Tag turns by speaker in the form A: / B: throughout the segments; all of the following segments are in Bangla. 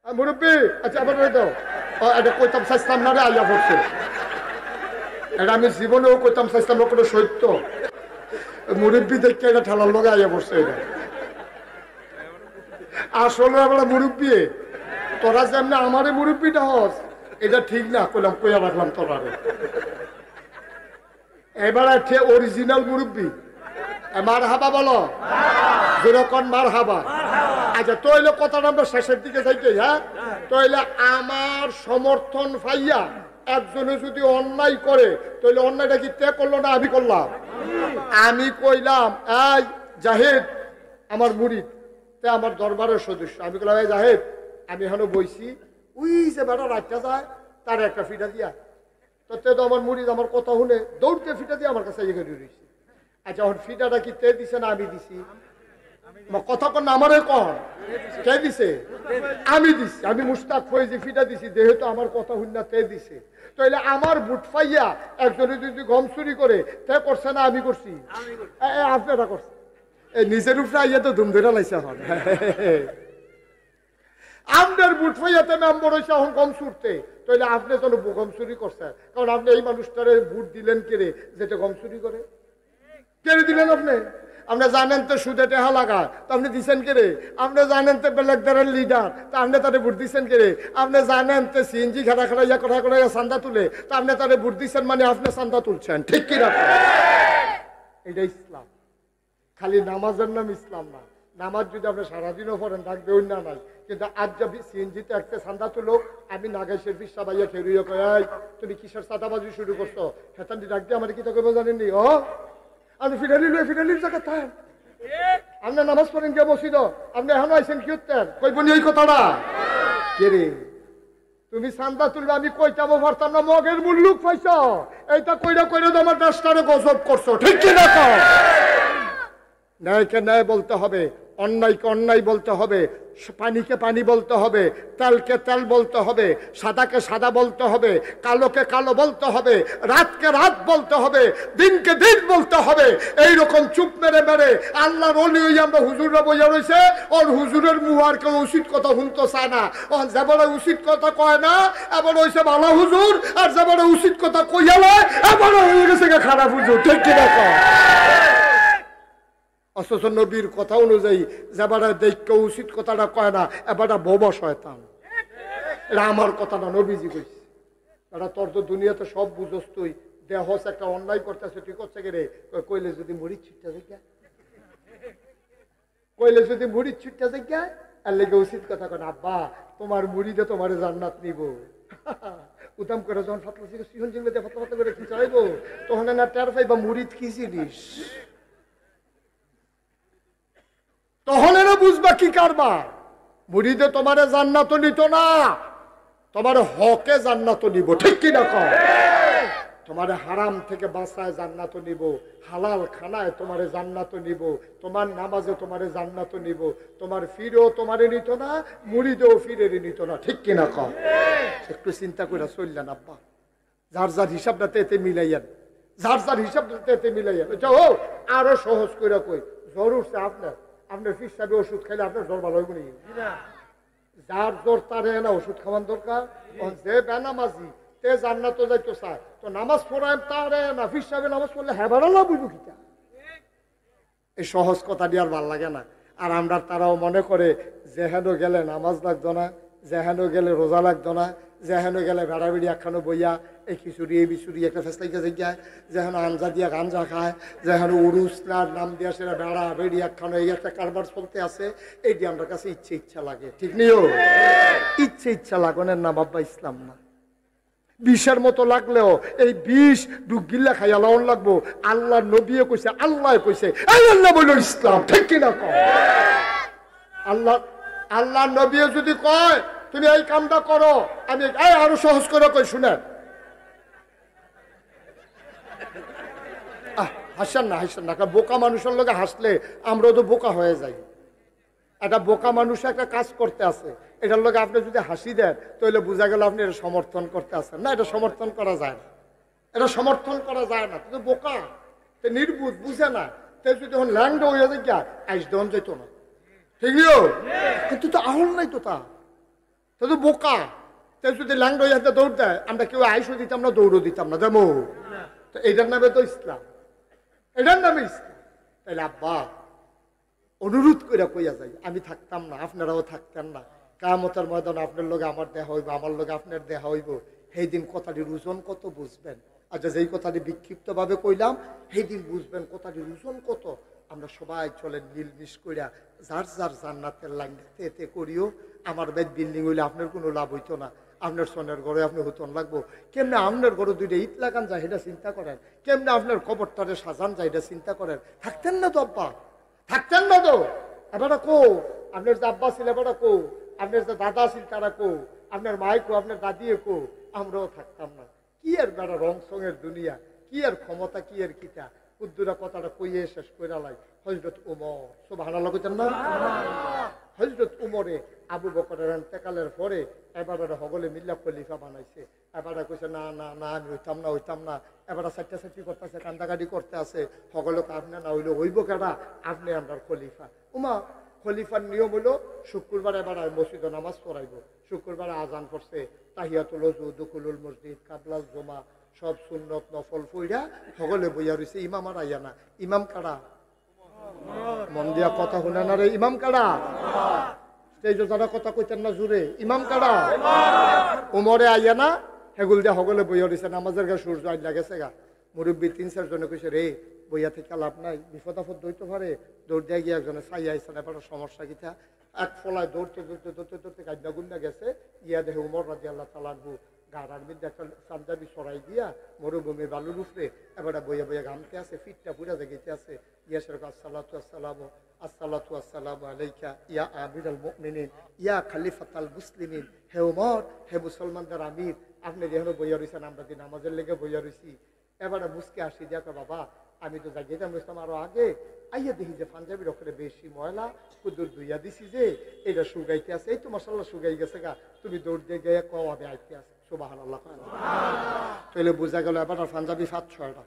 A: মুরব্বী আচ্ছা আবার দাও এটা কইতাম চাইতাম না রে আইয়া পড়ছে এটা আমি জীবনেও কইতাম চাইতাম কোনো সত্য মুরব্বী দেখতে এটা ঠেলার লগে আইয়া পড়ছে এটা আসলে আমরা মুরব্বী তোরা যে এমনি আমারে মুরব্বীটা হস এটা ঠিক না কইলাম কইয়া রাখলাম তোরা এবার অরিজিনাল মুরব্বী মার হাবা বলো যেরকম মার হাবা আচ্ছা তইলে কথাটা আমরা শেষের দিকে যাইতে হ্যাঁ তইলে আমার সমর্থন পাইয়া একজনে যদি অন্যায় করে তাহলে অন্যায়টা কি তে করলো না আমি করলাম আমি কইলাম এই জাহিদ আমার মুরিদ তে আমার দরবারের সদস্য আমি কইলাম এই জাহিদ আমি এখনো বইছি ওই যে বেটা রাখতে যায় তার একটা ফিটা দিয়া তো তে তো আমার মুরিদ আমার কথা শুনে দৌড়তে ফিটা দিয়ে আমার কাছে এগিয়ে রয়েছে আচ্ছা এখন ফিটাটা কি তে দিছে না আমি দিছি কথা কন আমারে কন কে দিছে আমি দিছি আমি মুস্তাক ফয়েজি ফিটা দিছি যেহেতু আমার কথা শুনে তে দিছে তাইলে আমার বুট পাইয়া একজনে যদি গম চুরি করে তে করছে না আমি করছি আপনারা করছে নিজের উপরে আইয়া তো ধুম ধরে লাইছে এখন আপনার বুট পাইয়াতে মেম্বর হয়েছে এখন গম চুরতে তাইলে আপনি যেন গম চুরি করছেন কারণ আপনি এই মানুষটারে বুট দিলেন কেড়ে যেটা গম চুরি করে কেড়ে দিলেন আপনি আপনি জানেন তো সুদে টেহা লাগা তো আপনি দিচ্ছেন কেড়ে আপনি জানেন তো বেলেকদারের লিডার তা আপনি তাদের ভোট দিচ্ছেন কেড়ে আপনি জানেন তো সিএনজি খাড়া খাড়া ইয়া কথা করে চান্দা তুলে তা আপনি তাদের ভোট দিচ্ছেন মানে আপনি চান্দা তুলছেন ঠিক কি না এটা ইসলাম খালি নামাজের নাম ইসলাম না নামাজ যদি আপনি সারাদিনও পড়েন ডাকবে অন্য নাই কিন্তু আজ যদি সিএনজিতে একটা চান্দা তুলো আমি নাগাইশের পিসা ভাইয়া খেরুইয়া কয় তুমি কিসের চাঁদাবাজি শুরু করছো হেতান ডাক দিয়ে আমার কি তো কেউ জানেননি ও আপনি ফিরালির জায়গা থাকেন আপনি নামাজ পড়েন কে বসিদ আপনি এখন আইসেন কি উত্তর কইবনি এই কথাটা কে রে তুমি চান্দা তুলবে আমি কইতামও পারতাম না মগের মুল্লুক পাইছ এইটা কইরা কইরা তো আমার দেশটারে গজব করছো ঠিক কি না ন্যায়কে ন্যায় বলতে হবে অন্যায়কে অন্যায় বলতে হবে পানিকে পানি বলতে হবে তেলকে তেল বলতে হবে সাদাকে সাদা বলতে হবে কালোকে কালো বলতে হবে রাতকে রাত বলতে হবে দিনকে দিন বলতে হবে এইরকম চুপ মেরে মেরে আল্লাহর ওলি হই আমরা হুজুররা বোঝা রয়েছে ওর হুজুরের মুহার কেউ উচিত কথা শুনতে চায় না ও যেবারে উচিত কথা কয় না এবার হয়েছে ভালো হুজুর আর যেবারে উচিত কথা কইয়ালে এবার হয়ে গেছে খারাপ হুজুর ঠিক কিনা কয় অথচ নবীর কথা অনুযায়ী যেবারে দেখকে উচিত কথাটা কয় না এবারটা বোবা শয়তান এটা আমার কথা না নবীজি কইছে এটা তোর তো দুনিয়াতে সব বুঝস তুই দেহ একটা অন্যায় করতেছে তুই করছে কে রে কইলে যদি মুড়ি ছিটটা যাই কইলে যদি মুড়ি ছিটটা যাই আর লেগে উচিত কথা কয় আব্বা তোমার মুড়িতে তোমার জান্নাত নিব উদাম করে যখন ফাতলা সিহন জিংবে ফাতলা ফাতলা করে কি চাইবো তখন না টের পাইবা মুড়িদ কি জিনিস তখন এরা বুঝবা কি কারবা মুড়িদে তোমারে জান্নাত নিত না তোমার হকে জান্নাত নিব ঠিক কি না কও তোমারে হারাম থেকে বাঁচায় জান্নাত নিব হালাল খানায় তোমারে জান্নাত নিব তোমার নামাজে তোমারে জান্নাত নিব তোমার ফিরেও তোমারে নিত না মুড়িদেও ফিরে নিত না ঠিক কি না কও একটু চিন্তা করে চললেন আব্বা যার যার হিসাবটা তেতে মিলাইয়েন যার যার হিসাবটা তেতে মিলাইয়েন ও আরো সহজ করে কই জ্বর উঠছে আপনার ফিস সাহেব ওষুধ খাইলে আপনার জ্বর ভালো হইব নাকি যার জ্বর তারে না ওষুধ খাওয়ান দরকার যে বেনামাজি তে জান্নাত যাইতো চায় তো নামাজ পড়ায় তারে না ফিস সাহেব নামাজ পড়লে হেবারও বুঝবো কিটা এই সহজ কথা দিয়ে আর ভাল লাগে না আর আমরা তারাও মনে করে যেহেন গেলে নামাজ লাগতো না যেহেন গেলে রোজা লাগতো না যেহেন গেলে ভেড়া বেড়ি একখানো বইয়া এই খিচুড়ি এই বিচুড়ি একটা ফেসলাইকে যায় যেহেন আঞ্জা দিয়া গাঞ্জা খায় যেহেন উরুসনার নাম দিয়া সেটা ভেড়া বেড়ি একখানো এই একটা কারবার চলতে আছে এইটি আমার কাছে ইচ্ছা লাগে ঠিক নিও ইচ্ছা লাগানোর নাম আব্বা ইসলাম না বিষের মতো লাগলেও এই বিষ ডুগিল্লা খাইয়া লন লাগবো আল্লাহ নবীও কইছে আল্লাহ কইছে এই আল্লাহ বলল ইসলাম ঠিক কিনা কয় আল্লাহ নবীও যদি কয় তুমি এই কামটা করো আমি আরো সহজ করে কই শুনেন হাসেন না কারণ বোকা মানুষের লোকে হাসলে আমরাও তো বোকা হয়ে যাই একটা বোকা মানুষ একটা কাজ করতে আছে এটার লোকে আপনি যদি হাসি দেন তাহলে বোঝা গেল আপনি এটা সমর্থন করতে আসেন না এটা সমর্থন করা যায় না কিন্তু বোকা তে নির্বুধ বুঝে না তে যদি তখন ল্যান্ড হয়ে যায় আইস দেওয়ান যেত না ঠিক কিন্তু তো আহল নাই তো তা তো তো বোকা। তো যদি ল্যাংড়া হাতে দৌড় দেয়, আমরা কেউ আইসও দিতাম না, দৌড়ও দিতাম না, দেবো। তো এটার নামে তো ইসলাম, এটার নামে ইসলাম। তাহলে আব্বা অনুরোধ করে কইয়া যাই, আমি থাকতাম না, আপনারাও থাকতেন না, কিয়ামতের ময়দানে আপনার লগে আমার দেখা হইব, আমার লগে আপনার দেখা হইব, সেই দিন কথাটির ওজন কত বুঝবেন। আচ্ছা, যেই কথাটি বিক্ষিপ্ত ভাবে কইলাম, সেই দিন বুঝবেন কথাটির ওজন কত। আমরা সবাই চলেন মিলমিশ কইরা যার যার জান্নাতের লাইন এতে করিও। আমার বেদ বিল্ডিং হইলে আপনার কোনো লাভ হইতো না, আপনার সোনের ঘরে আপনি হতন লাগবো। কেমনে আপনার ঘরে দুইটা ইট লাগান যায় সেটা চিন্তা করেন, কেমনে আপনার কবরটারে সাজান যায় এটা চিন্তা করেন। থাকতেন না তো আব্বা, থাকতেন না তো। এবারে কো আপনার যে আব্বা ছিল, এবারে কো আপনার যে দাদা ছিল, তারা কো আপনার মাই কো, আপনার দাদিও কো, আমরাও থাকতাম না। কি আর বেড়া রং সঙের দুনিয়া, কি আর ক্ষমতা, কি আর কিতা। উদ্দুরা কথাটা কইয়ে শেষ করে লাই। হযরত ওমর, সুবহানাল্লাহ কইতেন না? হযরত উমরে আবু বকরের ইন্তেকালের পরে এবারে হগলে মিল্লা খলিফা বানাইছে। এবারে কইছে না না না, আমি হইতাম না। এবারে সাইটা সাইটি করতেছে, কান্দাকাটি করতে আছে। হগলকে আপনি না হইলে হইব কেডা, আপনি আমার খলিফা। উমা খলিফার নিয়ম হলো শুক্রবার এবার মসজিদে নামাজ পড়াইব। শুক্রবার আজান পড়ছে, তাহিয়াতুল ওযু, দুখুলুল মসজিদ, কাবলাল জুমা, সব সুন্নত নফল পইড়া হগলে বইয়া রইছে। ইমাম আর আইয়া না। ইমাম কারা? মন দিয়া কথা শুনে না রে, ইমাম কারা? স্টেজে যারা কথা কইতেন না জুড়ে, ইমাম কারা? উমরে আইয়া না, হেগুল দিয়া হগলে বইয়া রইছে। নামাজের গা সূর্য আইলা গেছে গা। মুরব্বী ৩-৪ জনে কইছে, রে বইয়া থেকে লাভ নাই, বিপদ আপদ দইতে পারে। দৌড় দিয়ে গিয়ে একজনে চাই আইসে না, এবার সমস্যা কিতা। এক ফলায় দৌড়তে কাজনা গুন্ডা গেছে। ইয়া দেখে উমর রাদিয়াল্লাহু তাআলা আনহু গাড়ার মধ্যে একটা পাঞ্জাবি সরাই দিয়া মরুভূমির বালুর উপরে এবারে বইয়া বইয়া ঘামতে আছে, ফিটটা পুরা জায়গাতে আছে। ইয়া শেখ আসসালাতু আসসালামু আলাইকা ইয়া আমিরুল মুমিনিন ইয়া খলিফাতুল মুসলিমিন। হে উমর, হে মুসলমানদের আমির, আপনি যেন বইয়া রইছেন, আমরা দিন নামাজের লেগে বইয়া রইছি। এবারে মুসকে আসি দেখো, বাবা আমি তো জাগিয়েতাম রইতাম আরো আগে। আইয়া দেখি যে পাঞ্জাবির ওখানে বেশি ময়লা, কুদুর ধুইয়া দিছি যে এটা শুকাইতে আছে। এই তো মশাল্লা শুকাই গেছে গা, তুমি দৌড় দিয়ে গিয়ে কও আমি আইতে আছে। সুবহানাল্লাহ। তাহলে বোঝা গেল এবার পাঞ্জাবি 5-6টা।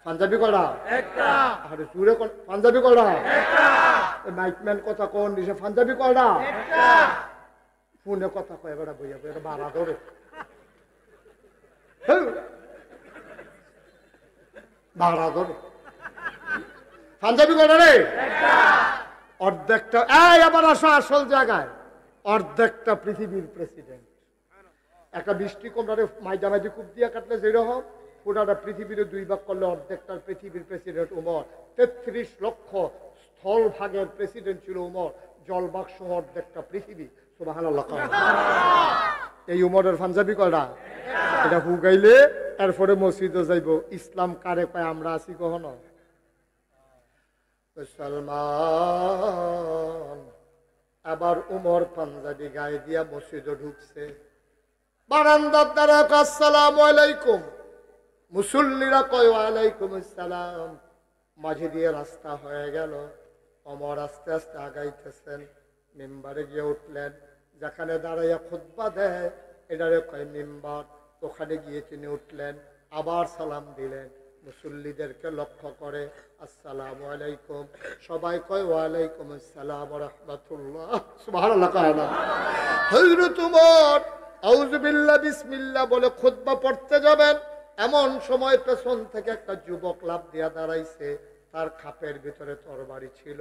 A: পাঞ্জাবি কয়টা? একটা। আরে জুড়ে পাঞ্জাবি কয়টা? একটা। মাইকম্যান কথা কোন দিছে, পাঞ্জাবি কয়টা? একটা। ফোনে কথা কয় এবার বইয়া বইয়া বাড়া ধরে বাড়া ধরে। পাঞ্জাবি কয়টা রে? একটা। অর্ধেকটা। এই আবার আসো আসল জায়গায়। অর্ধেকটা পৃথিবীর প্রেসিডেন্ট। একটা বৃষ্টি কমরারে মাইদামাইদি কূপ দিয়া কাটলে যেরকম, পুরাটা পৃথিবীর 2 ভাগ করলে অর্ধেকটার পৃথিবীর প্রেসিডেন্ট উমর। 33 লক্ষ স্থল ভাগের প্রেসিডেন্ট ছিল উমর। জলভাগ সহ অর্ধেকটা পৃথিবী। সুবহানাল্লাহ। এই উমরের পাঞ্জাবি কয়টা? এটা হুগাইলে এরপরে মসজিদে যাইব। ইসলাম কারে পায়? আমরা আছি কখনো? মুসলমান। আবার উমর পাঞ্জাবি গায়ে দিয়া মসজিদে ঢুকছে। বারান্দার দ্বারা আসসালামু আলাইকুম, মুসল্লিরা কয় ওয়ালাইকুম আসসালাম। মাঝে দিয়ে রাস্তা হয়ে গেল। ওমর আস্তে আস্তে আগাইতেছেন, মিম্বারে গিয়ে উঠলেন। যেখানে দাঁড়াইয়া খুতবা দেয় এটারে কয় মিম্বার, ওখানে গিয়ে তিনি উঠলেন, আবার সালাম দিলেন। মুসল্লিদেরকে লক্ষ্য করে আসসালামু আলাইকুম, সবাই কয় ওয়ালাইকুম আসসালাম ওয়া রাহমাতুল্লাহ। সুবহানাল্লাহ। হযরত ওমর আউযু বিল্লাহ বিসমিল্লাহ বলে খুতবা পড়তে যাবেন, এমন সময় পেছন থেকে একটা যুবক লাফ দিয়া দাঁড়াইছে। তার খাপের ভিতরে তরবারি ছিল।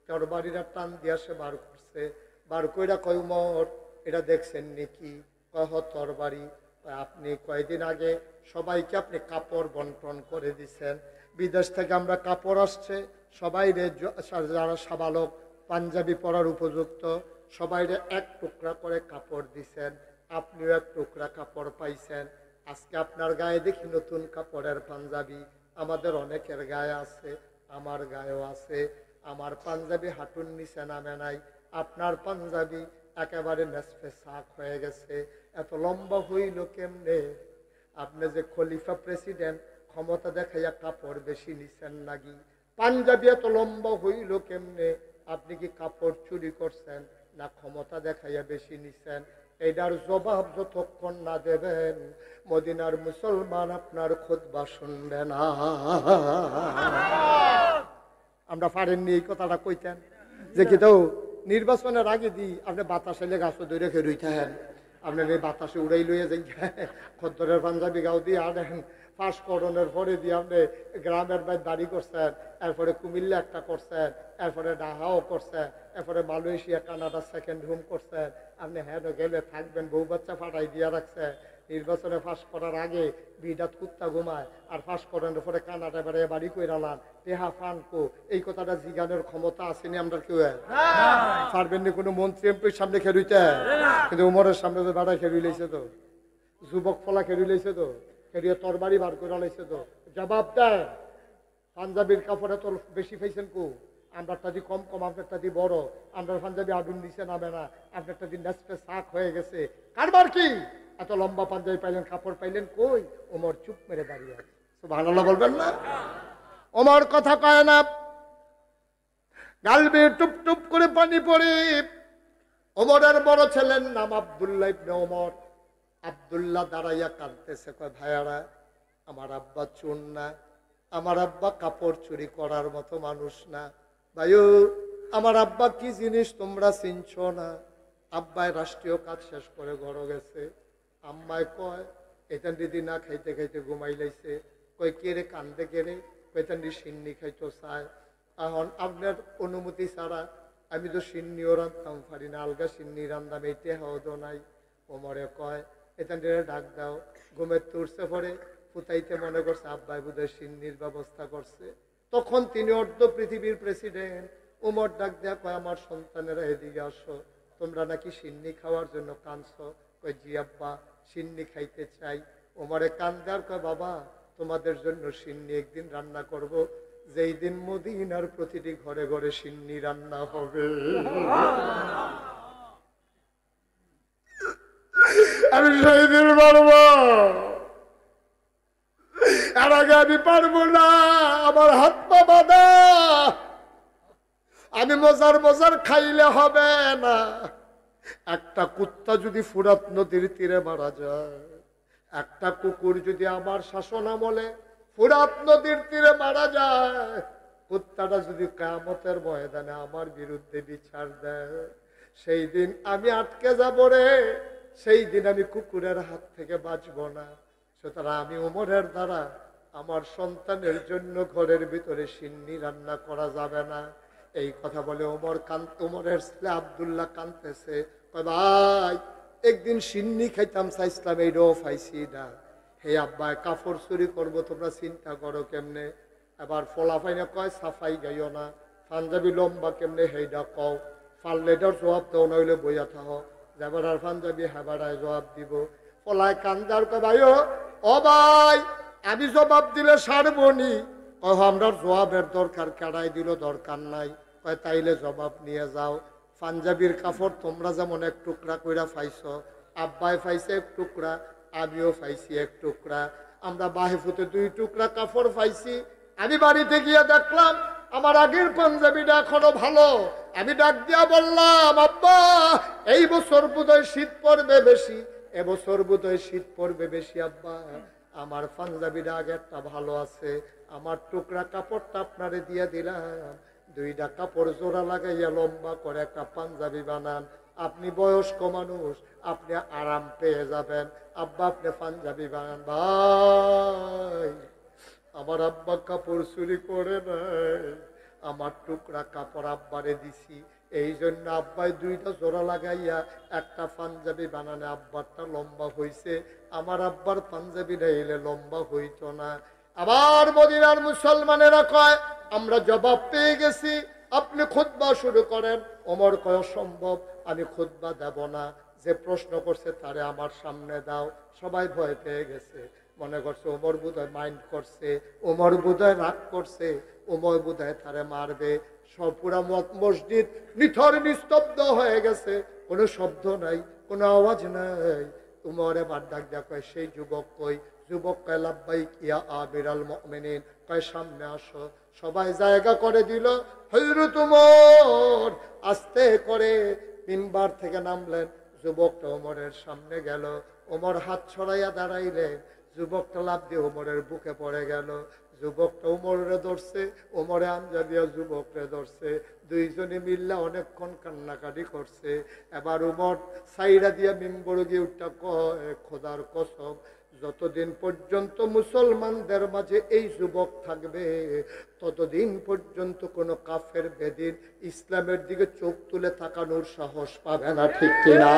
A: তরবারিটা টান দিয়া সে বার করছে। বার কইরা কয় উমর, এটা দেখছেন নাকি? কহ তরবারি। আপনি কয়েকদিন আগে সবাইকে আপনি কাপড় বন্টন করে দিচ্ছেন। বিদেশ থেকে আমরা কাপড় আসছে, সবাই যারা সাবালক পাঞ্জাবি পরার উপযুক্ত সবাইরে 1 টুকরা করে কাপড় দিছেন। আপনিও 1 টুকরা কাপড় পাইছেন। আজকে আপনার গায়ে দেখি নতুন কাপড়ের পাঞ্জাবি। আমাদের অনেকের গায়ে আছে, আমার গায়েও আছে। আমার পাঞ্জাবি হাঁটুর নিচে নামে নাই, আপনার পাঞ্জাবি একেবারে নেসফে সাক হয়ে গেছে। এত লম্বা হইল কেমনে? আপনি যে খলিফা প্রেসিডেন্ট, ক্ষমতা দেখাইয়া কাপড় বেশি নিছেন নাকি? পাঞ্জাবি এত লম্বা হইল কেমনে? আপনি কি কাপড় চুরি করছেন না ক্ষমতা দেখাইয়া বেশি নিছেন? এটার জবাব যতক্ষণ না দেবেন মদিনার মুসলমান আপনার খুতবা শুনবে না। আমরা পারেননি এই কথাটা কইতেন যে কি তো নির্বাচনের আগে দিই আপনি বাতাসে লেগে গাছ ধরে খেয়ে থাকেন, আপনার এই বাতাসে উড়াই লইয়া যাই খদ্দরের পাঞ্জাবি গাও দিয়ে আনেন, পাশ করণের পরে দিয়ে আপনি গ্রামের বাইর বাড়ি করছেন, এরপরে কুমিল্লা একটা করছেন, এরপরে ঢাকাও করছেন, এরপরে মালয়েশিয়া কানাডা সেকেন্ড হোম করছেন, আপনি হ্যাঁ গেলে থাকবেন, বউ বাচ্চা ফাটাই দিয়া রাখছেন। নির্বাচনে ফাঁস করার আগে বিডাত কুত্তা ঘুমায়, আর ফাঁস করানোর পরে কানাডা বেড়ে বাড়ি কইরালান টেহা ফানকো, এই কথাটা জিগানোর ক্ষমতা আসেনি আমরা কেউ পারবেন না কোনো মন্ত্রী এমপির সামনে খেলুইতে, কিন্তু উমরের সামনে তো বেড়া খেলুই লাইছে, তো যুবক ফলা খেলুই লাইছে, তো খেলিয়ে তরবারি বার করে লাইছে, তো জবাব দেয়। পাঞ্জাবির কাপড়ে তো বেশি পাইছেন কো, আমরারটা দিয়ে কম কম, আপনারটা দিয়ে বড়, আমরা পাঞ্জাবি আগুন দিছে নামে না, আপনারটা দিয়ে নেসপে শাক হয়ে গেছে, কারবার কি এত লম্বা পাঞ্জাবি পাইলেন, কাপড় পাইলেন কই? ওমর চুপ মেরে দাঁড়িয়ে আছে। সুবহানাল্লাহ বলবেন না? ওমর কথা কয় না, গাল বেয়ে টুপ টুপ করে পানি পড়ে। ওমরের বড় ছেলের নাম আব্দুল্লাহ ইবনে ওমর। আব্দুল্লাহ দাঁড়াইয়া কাঁদতেছে, কয় ভাইয়ারা, আমার আব্বা চোর না, আমার আব্বা কাপড় চুরি করার মতো মানুষ না। ভাইও, আমার আব্বা কি জিনিস তোমরা চিনছ না। আব্বায় রাষ্ট্রীয় কাজ শেষ করে ঘরে গেছে। আম্মায় কয় এখান দিদি না খাইতে খাইতে ঘুমাই লাইছে। কয় কে রে কান্দে কে রে? কয়তান দি সিন্নি খাইতো চায়। এখন আপনার অনুমতি ছাড়া আমি তো সিন্নিও রান্ধতাম পারি না, আলগা সিন্নি রান্ধাম, এইটা হওয়া নাই। ওমরে কয় এখান দিয়ে ডাক দাও। ঘুমের তুরছে পরে ফুতাইতে মনে করছে আব্বাই বোধহয় সিন্নির ব্যবস্থা করছে। তখন তিনি অর্ধ পৃথিবীর প্রেসিডেন্ট। ওমর ডাক দেয়া কয় আমার সন্তানেরা এদিকে আসো, তোমরা নাকি সিন্নি খাওয়ার জন্য কাঁদছ? কয় জি আব্বা, সিন্নি খাইতে চাই। ওমরে কান্দার কয় বাবা, তোমাদের জন্য সিন্নি একদিন রান্না করব, যেই দিন মদিনার প্রতিটি ঘরে ঘরে সিন্নি রান্না হবে। আমি সেই দিন পারবো, এর আগে আমি পারবো না, আমার হাত পা বাঁধা, আমি মজার মজার খাইলে হবে না। একটা কুত্তা যদি ফুরাত নদীর তীরে মারা যায়, একটা কুকুর যদি আমার শাসন আমলে ফুরাত নদীর তীরে মারা যায়, কুত্তাটা যদি কিয়ামতের ময়দানে আমার বিরুদ্ধে বিচার দেয়, সেই দিন আমি আটকে যাব রে, সেই দিন আমি কুকুরের হাত থেকে বাঁচব না। সুতরাং আমি ওমরের দ্বারা আমার সন্তানের জন্য ঘরের ভিতরে সিন্নি রান্না করা যাবে না। এই কথা বলে ওমরের ছেলে আব্দুল্লাহ কাঁদতেছে, ভাই একদিন সিন্নি খাইতাম চাইছিলাম, এইটাও পাইছি না। হে আব্বাই, কাপড় চুরি করবো তোমরা চিন্তা করো কেমনে? এবার ফলাফাইনে কয় সাফাই গাইও না, পাঞ্জাবি লম্বা কেমনে হেইডা কও, ফাল্লেটার জবাব দাও, নইলে বইয়া থাহ। যেবার পাঞ্জাবি হেবাড়ায় জবাব দিব। ফলায় কান্দার কয় ভাই ও ভাই, আমি জবাব দিলে সারবনি। কয় আমরা জবাবের দরকার, কেড়াই দিল দরকার নাই। কয় তাইলে জবাব নিয়ে যাও। পাঞ্জাবির কাপড় তোমরা যেমন এক টুকরা কইরা পাইছ, আব্বাই পাইছে এক টুকরা, আমিও পাইছি এক টুকরা, আমরা বাহিফুতে 2 টুকরা কাপড় পাইছি। আমি বাড়িতে গিয়ে দেখলাম আমার আগের পাঞ্জাবিটা এখনো ভালো। আমি ডাক দিয়া বললাম, আব্বা এই বছর বোধহয় শীত পড়বে বেশি, এবছর বোধহয় শীত পড়বে বেশি। আব্বা আমার পাঞ্জাবিটা আগেরটা ভালো আছে, আমার টুকরা কাপড়টা আপনারে দিয়ে দিলাম, 2টা কাপড় জোড়া লাগাইয়া লম্বা করে একটা পাঞ্জাবি বানান। আপনি বয়স্ক মানুষ, আপনি আরাম পেয়ে যাবেন। আব্বা আপনি পাঞ্জাবি বানান। ভাই আমার আব্বা কাপড় চুরি করে নাই, আমার টুকরা কাপড় আব্বারে দিছি, এই জন্য আব্বাই 2টা জোড়া লাগাইয়া একটা পাঞ্জাবি বানানে আব্বারটা লম্বা হইছে, আমার আব্বার পাঞ্জাবিটা এলে লম্বা হইতো না। আবার মদিনার মুসলমানেরা কয় আমরা জবাব পেয়ে গেছি, আপনি খুতবা শুরু করেন। ওমর কয় অসম্ভব, আমি খুতবা দেব না, যে প্রশ্ন করছে তারে আমার সামনে দাও। সবাই ভয় পেয়ে গেছে, মনে করছে ওমর বোধহয় মাইন্ড করছে, ওমর বোধহয় রাগ করছে, ওমর বোধহয় তারে মারবে। সব পুরা মসজিদ নিথর নিস্তব্ধ হয়ে গেছে, কোনো শব্দ নাই, কোনো আওয়াজ নাই। ওমর এবার ডাক দেয়া কয় সেই যুবক কই? যুবক কয় লাব্বাইক ইয়া আমিরাল মুমিনিন, কয় সামনে আসো। সবাই জায়গা করে দিল। হযরত ওমর আস্তে করে মিম্বার থেকে নামলেন, যুবকটা ওমরের সামনে গেল। ওমর হাত ছড়াইয়া দাঁড়াইলেন, যুবকটা লাফ দিয়ে ওমরের বুকে পড়ে গেল। যুবকটা উমরে ধরছে, ওমরে হামজা দিয়া যুবকরে ধরছে, দুইজনে মিল্লা অনেকক্ষণ কান্নাকাটি করছে। এবার উমর সাইরা দিয়া মিম্বর গিয়ে উঠটা কয়, খোদার কসম, যতদিন পর্যন্ত মুসলমানদের মাঝে এই যুবক থাকবে ততদিন পর্যন্ত কোনো কাফের বেদিন ইসলামের দিকে চোখ তুলে তাকানোর সাহস পাবে না, ঠিক কিনা?